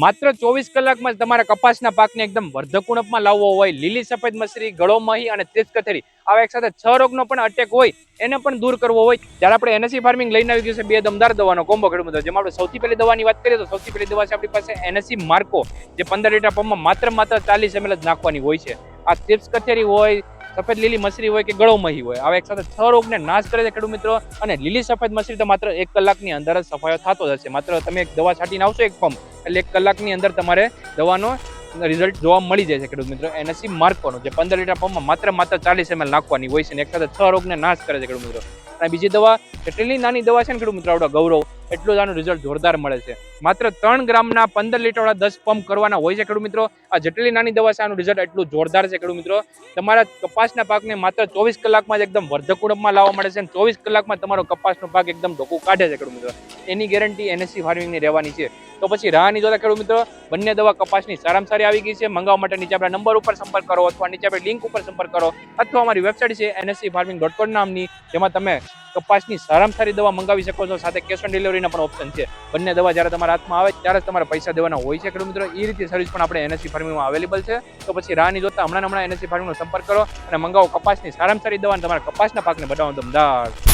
માત્ર 24 કલાકમાં જ તમારા કપાસના પાકને એકદમ વર્ધકુણપમાં લાવવો હોય, લીલી સફેદ મસરી, ગળોમહી અને તેજ કથેરી આવા એક સાથે 6 રોગનો પણ અટેક હોય એને પણ દૂર કરવો હોય ત્યારે આપણે એનએસસી ફાર્મિંગ લઈને આવી ગયું છે બે દમદાર દવાનો કોમ્બો ખેડૂત મિત્રો. જેમાં આપણે સૌથી પહેલી દવાની વાત કરીએ તો સૌથી પહેલી દવા છે આપણી પાસે એનએસસી માર્કો, જે 15 લીટર પંપમાં માત્ર 40 ml જ નાખવાની હોય છે. આ ચિપ્સ કથેરી હોય, સફેદ લીલી મસરી હોય કે ગળોમહી હોય, આવા એક સાથે 6 રોગને નાશ કરે છે ખેડૂત મિત્રો. અને લીલી સફેદ મસરી તો માત્ર 1 કલાકની અંદર જ સફાયો થતો જ હશે. માત્ર તમે એક દવા છાંટીને આવશો એક પંપ એટલે 1 કલાકની અંદર તમારે દવાનો રિઝલ્ટ જોવા મળી જાય છે ખેડૂત મિત્રો. એનએસસી માર્કોનો જે 15 લીટર પંપમાં માત્ર 40 ml નાખવાની હોય છે અને એક સાથે 6 રોગને નાશ કરે છે ખેડૂત મિત્રો. અને બીજી દવા જેટલી નાની દવા છે ને ખેડૂત મિત્રો આપણા ગૌરવ, એટલું જ આનું રિઝલ્ટ જોરદાર મળે છે. માત્ર 3 ગ્રામના 15 લીટર વાળા 10 પંપ કરવાના હોય છે ખેડૂત મિત્રો. આ જેટલી નાની દવા છે આનું રિઝલ્ટ એટલું જોરદાર છે ખેડૂત મિત્રો. તમારા કપાસના પાકને માત્ર 24 કલાકમાં જ એકદમ વર્ધકુણપમાં લાવવા મળે છે અને 24 કલાકમાં તમારો કપાસનો પાક એકદમ ઢોકું કાઢે છે ખેડૂત મિત્રો. એની ગેરંટી એનએસસી ફાર્મિંગની રહેવાની છે. તો પછી રાહની જોતા ખેડૂત મિત્રો, બંને દવા કપાસની સારામાં સારી આવી ગઈ છે. મંગાવવા માટે નીચે આપણા નંબર ઉપર સંપર્ક કરો અથવા નીચે આપણી લિંક ઉપર સંપર્ક કરો અથવા અમારી વેબસાઇટ છે nscfarming.com નામની, જેમાં તમે કપાસની સારામાં સારી દવા મંગાવી શકો છો. સાથે કેશ ઓન ડિલિવરીના પણ ઓપ્શન છે. બંને દવા જ્યારે તમારા હાથમાં આવે ત્યારે જ તમારે પૈસા દેવાના હોય છે ખેડૂત મિત્રો. એ રીતે સર્વિસ પણ આપણે એનએસસી ફાર્મિંગમાં અવેલેબલ છે. તો પછી રાહની જોતા હમણાં એનએસસી ફાર્મિંગનો સંપર્ક કરો અને મંગાવો કપાસની સારામાં સારી દવા, તમારા કપાસના પાકને બધાનો દમદાર.